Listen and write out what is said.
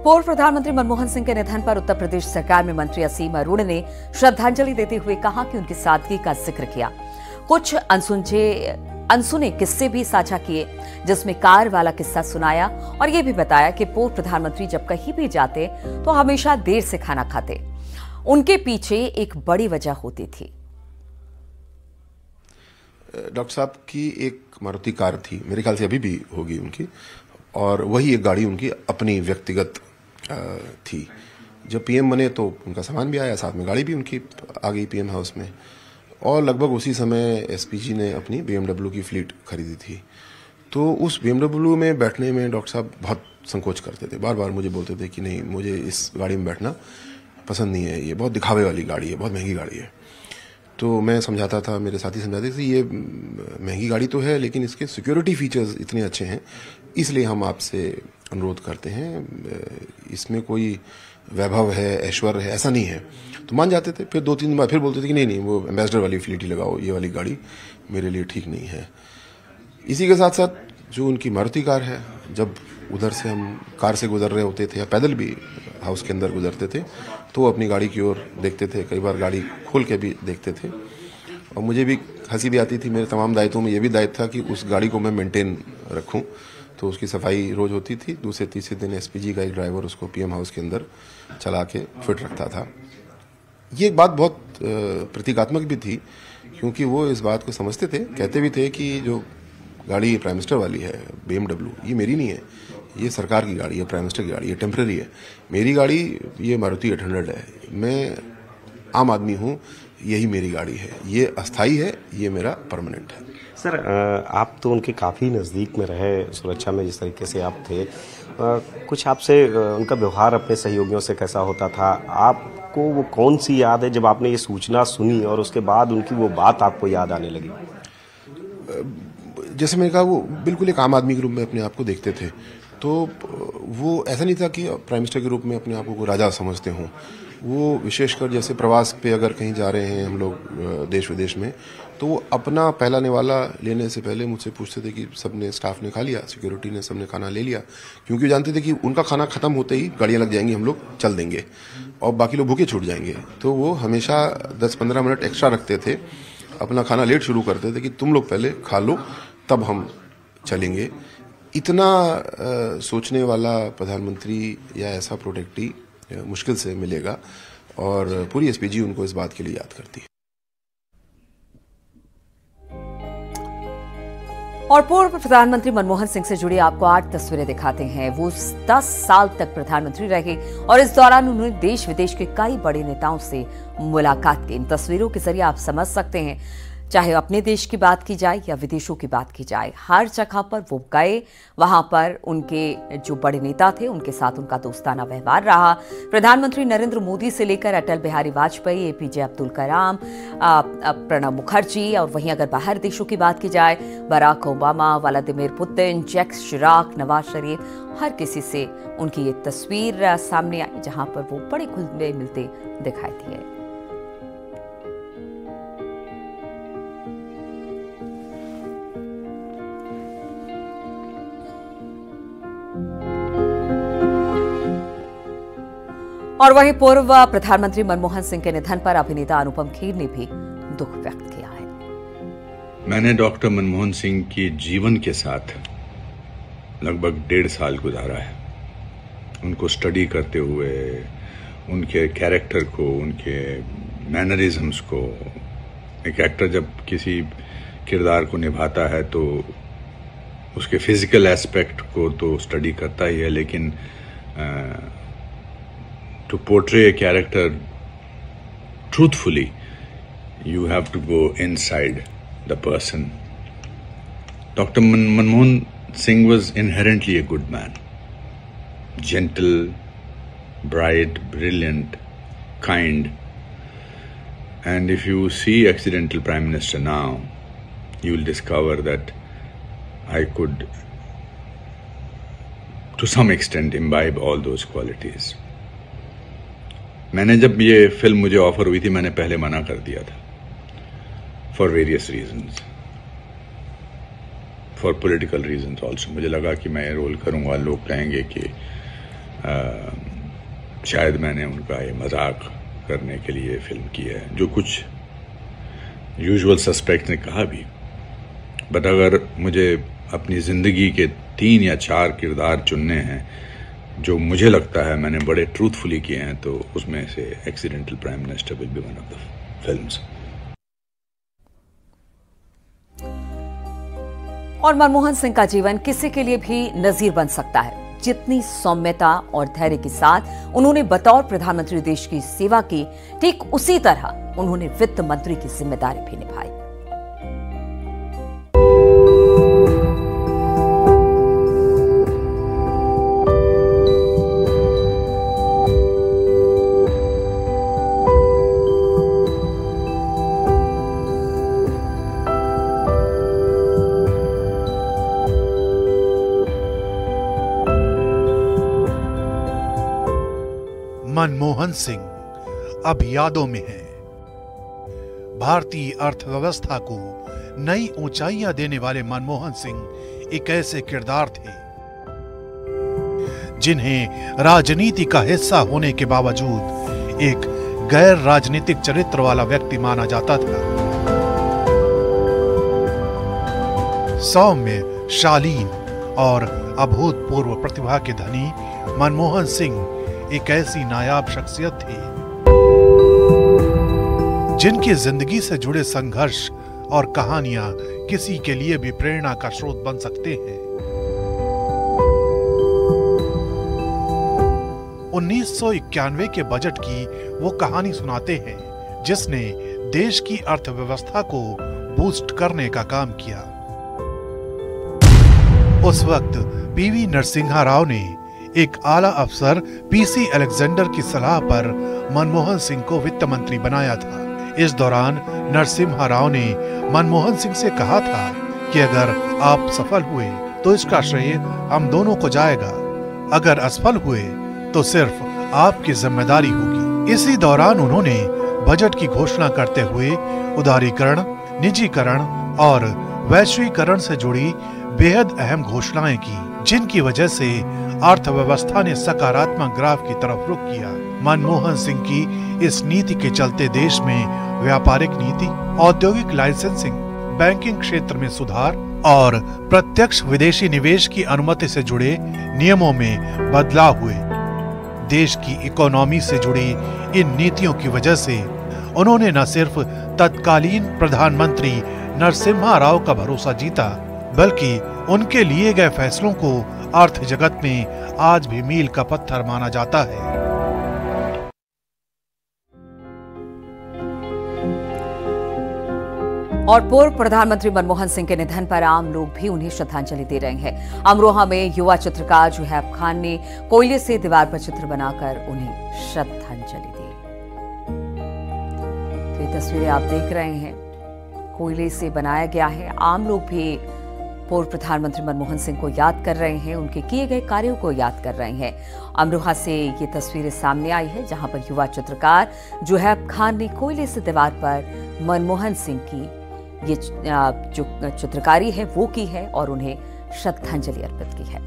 पूर्व प्रधानमंत्री मनमोहन सिंह के निधन पर उत्तर प्रदेश सरकार में मंत्री असीम अरुण ने श्रद्धांजलि देते हुए कहा कि उनकी सादगी का जिक्र किया। कुछ अनसुने किस्से भी साझा किए, जिसमें कार वाला किस्सा सुनाया और ये भी बताया कि पूर्व प्रधानमंत्री जब कहीं भी जाते तो हमेशा देर से खाना खाते। उनके पीछे एक बड़ी वजह होती थी। डॉक्टर साहब की एक मारुति कार थी, मेरे ख्याल से अभी भी होगी उनकी, और वही एक गाड़ी उनकी अपनी व्यक्तिगत थी। जब पीएम बने तो उनका सामान भी आया, साथ में गाड़ी भी उनकी आ गई पीएम हाउस में, और लगभग उसी समय एसपीजी ने अपनी बीएमडब्ल्यू की फ्लीट खरीदी थी। तो उस बीएमडब्ल्यू में बैठने में डॉक्टर साहब बहुत संकोच करते थे, बार बार मुझे बोलते थे कि नहीं, मुझे इस गाड़ी में बैठना पसंद नहीं है, ये बहुत दिखावे वाली गाड़ी है, बहुत महंगी गाड़ी है। तो मैं समझाता था, मेरे साथी समझाते थे, ये महंगी गाड़ी तो है लेकिन इसके सिक्योरिटी फीचर्स इतने अच्छे हैं, इसलिए हम आपसे अनुरोध करते हैं, इसमें कोई वैभव है, ऐश्वर्य है, ऐसा नहीं है। तो मान जाते थे। फिर 2-3 बार फिर बोलते थे कि नहीं, वो एम्बेसडर वाली फ्लीट ही लगाओ, ये वाली गाड़ी मेरे लिए ठीक नहीं है। इसी के साथ साथ जो उनकी मारुति कार है, जब उधर से हम कार से गुजर रहे होते थे या पैदल भी हाउस के अंदर गुजरते थे, तो वो अपनी गाड़ी की ओर देखते थे, कई बार गाड़ी खोल के भी देखते थे। और मुझे भी हंसी भी आती थी। मेरे तमाम दायित्वों में ये भी दायित्व था कि उस गाड़ी को मैं मेंटेन रखूं, तो उसकी सफाई रोज होती थी। दूसरे तीसरे दिन एसपीजी का एक ड्राइवर उसको पीएम हाउस के अंदर चला के फिट रखता था। ये एक बात बहुत प्रतीकात्मक भी थी, क्योंकि वो इस बात को समझते थे, कहते भी थे कि जो गाड़ी प्राइम मिनिस्टर वाली है बीएमडब्ल्यू, ये मेरी नहीं है, ये सरकार की गाड़ी है, प्राइम मिनिस्टर की गाड़ी है, टेम्पररी है। मेरी गाड़ी ये मारुति 800 है, मैं आम आदमी हूँ, यही मेरी गाड़ी है, ये अस्थाई है, ये मेरा परमानेंट है। सर, आप तो उनके काफ़ी नज़दीक में रहे, सुरक्षा में जिस तरीके से आप थे, कुछ आपसे उनका व्यवहार अपने सहयोगियों से कैसा होता था? आपको वो कौन सी याद है जब आपने ये सूचना सुनी और उसके बाद उनकी वो बात आपको याद आने लगी? जैसे मैंने कहा, वो बिल्कुल एक आम आदमी के रूप में अपने आप को देखते थे। तो वो ऐसा नहीं था कि प्राइम मिनिस्टर के रूप में अपने आप को राजा समझते हों। वो विशेषकर जैसे प्रवास पे अगर कहीं जा रहे हैं हम लोग देश विदेश में, तो वो अपना पहला निवाला लेने से पहले मुझसे पूछते थे कि सबने, स्टाफ ने खा लिया, सिक्योरिटी ने सबने खाना ले लिया, क्योंकि वो जानते थे कि उनका खाना खत्म होते ही गाड़ियां लग जाएंगी, हम लोग चल देंगे और बाकी लोग भूखे छूट जाएंगे। तो वो हमेशा 10-15 मिनट एक्स्ट्रा रखते थे, अपना खाना लेट शुरू करते थे कि तुम लोग पहले खा लो, तब हम चलेंगे। इतना सोचने वाला प्रधानमंत्री या ऐसा प्रोटेक्टी मुश्किल से मिलेगा, और पूरी एसपीजी उनको इस बात के लिए याद करती है। और पूर्व प्रधानमंत्री मनमोहन सिंह से जुड़ी आपको 8 तस्वीरें दिखाते हैं। वो 10 साल तक प्रधानमंत्री रहे और इस दौरान उन्होंने देश विदेश के कई बड़े नेताओं से मुलाकात की। इन तस्वीरों के जरिए आप समझ सकते हैं, चाहे अपने देश की बात की जाए या विदेशों की बात की जाए, हर जगह पर वो गए। वहां पर उनके जो बड़े नेता थे, उनके साथ उनका दोस्ताना व्यवहार रहा। प्रधानमंत्री नरेंद्र मोदी से लेकर अटल बिहारी वाजपेयी, एपीजे अब्दुल कलाम, प्रणब मुखर्जी, और वहीं अगर बाहर देशों की बात की जाए, Barack Obama, Vladimir Putin, Jacques Chirac, Nawaz Sharif, हर किसी से उनकी ये तस्वीर सामने आई, जहां पर वो बड़े घुलते मिलते दिखाई दिए। और वहीं पूर्व प्रधानमंत्री मनमोहन सिंह के निधन पर अभिनेता अनुपम खेर ने भी दुख व्यक्त किया है। मैंने डॉक्टर मनमोहन सिंह की जीवन के साथ लगभग 1.5 साल गुजारा है। उनको स्टडी करते हुए, उनके कैरेक्टर को, उनके मैनरिज्म्स को। एक एक्टर जब किसी किरदार को निभाता है तो उसके फिजिकल एस्पेक्ट को तो स्टडी करता ही है, लेकिन to portray a character truthfully, you have to go inside the person. Dr. Manmohan Singh was inherently a good man. Gentle, bright, brilliant, kind. And if you see accidental Prime Minister now, you will discover that I could, to some extent, imbibe all those qualities. मैंने जब ये film मुझे offer हुई थी, मैंने पहले मना कर दिया था, for various reasons, for political reasons also. मुझे लगा कि मैं ये रोल करूंगा, लोग कहेंगे कि शायद मैंने उनका ये मजाक करने के लिए फिल्म की है, जो कुछ यूजुअल सस्पेक्ट ने कहा भी। बट अगर मुझे अपनी ज़िंदगी के 3 या 4 किरदार चुनने हैं जो मुझे लगता है मैंने बड़े ट्रूथफुली किए हैं, तो उसमें से accidental prime minister will be one of the films. और मनमोहन सिंह का जीवन किसी के लिए भी नजीर बन सकता है। जितनी सौम्यता और धैर्य के साथ उन्होंने बतौर प्रधानमंत्री देश की सेवा की, ठीक उसी तरह उन्होंने वित्त मंत्री की जिम्मेदारी भी निभाई। मनमोहन सिंह अब यादों में हैं। भारतीय अर्थव्यवस्था को नई ऊंचाइयां देने वाले मनमोहन सिंह एक ऐसे किरदार थे जिन्हें राजनीति का हिस्सा होने के बावजूद एक गैर राजनीतिक चरित्र वाला व्यक्ति माना जाता था। सौम्य, शालीन और अभूतपूर्व प्रतिभा के धनी मनमोहन सिंह एक ऐसी नायाब शख्सियत थी जिनकी जिंदगी से जुड़े संघर्ष और कहानियां किसी के लिए भी प्रेरणा का स्रोत बन सकते हैं। 1991 के बजट की वो कहानी सुनाते हैं जिसने देश की अर्थव्यवस्था को बूस्ट करने का काम किया। उस वक्त पीवी नरसिम्हा राव ने एक आला अफसर पीसी अलेक्जेंडर की सलाह पर मनमोहन सिंह को वित्त मंत्री बनाया था। इस दौरान नरसिम्हा राव ने मनमोहन सिंह से कहा था कि अगर आप सफल हुए तो इसका श्रेय हम दोनों को जाएगा, अगर असफल हुए तो सिर्फ आपकी जिम्मेदारी होगी। इसी दौरान उन्होंने बजट की घोषणा करते हुए उदारीकरण, निजीकरण और वैश्वीकरण से जुड़ी बेहद अहम घोषणाएं की, जिनकी वजह से अर्थव्यवस्था ने सकारात्मक ग्राफ की तरफ रुख किया। मनमोहन सिंह की इस नीति के चलते देश में व्यापारिक नीति, औद्योगिक लाइसेंसिंग, बैंकिंग क्षेत्र में सुधार और प्रत्यक्ष विदेशी निवेश की अनुमति से जुड़े नियमों में बदलाव हुए। देश की इकोनॉमी से जुड़ी इन नीतियों की वजह से उन्होंने न सिर्फ तत्कालीन प्रधानमंत्री नरसिम्हा राव का भरोसा जीता, बल्कि उनके लिए गए फैसलों को अर्थ जगत में आज भी मील का पत्थर माना जाता है। और पूर्व प्रधानमंत्री मनमोहन सिंह के निधन पर आम लोग भी उन्हें श्रद्धांजलि दे रहे हैं। अमरोहा में युवा चित्रकार जुहैब खान ने कोयले से दीवार पर चित्र बनाकर उन्हें श्रद्धांजलि दी। तो ये तस्वीरें आप देख रहे हैं, कोयले से बनाया गया है। आम लोग भी पूर्व प्रधानमंत्री मनमोहन सिंह को याद कर रहे हैं, उनके किए गए कार्यों को याद कर रहे हैं। अमरोहा से ये तस्वीरें सामने आई है जहां पर युवा चित्रकार जुहैब खान ने कोयले से दीवार पर मनमोहन सिंह की ये जो चित्रकारी है वो की है और उन्हें श्रद्धांजलि अर्पित की है।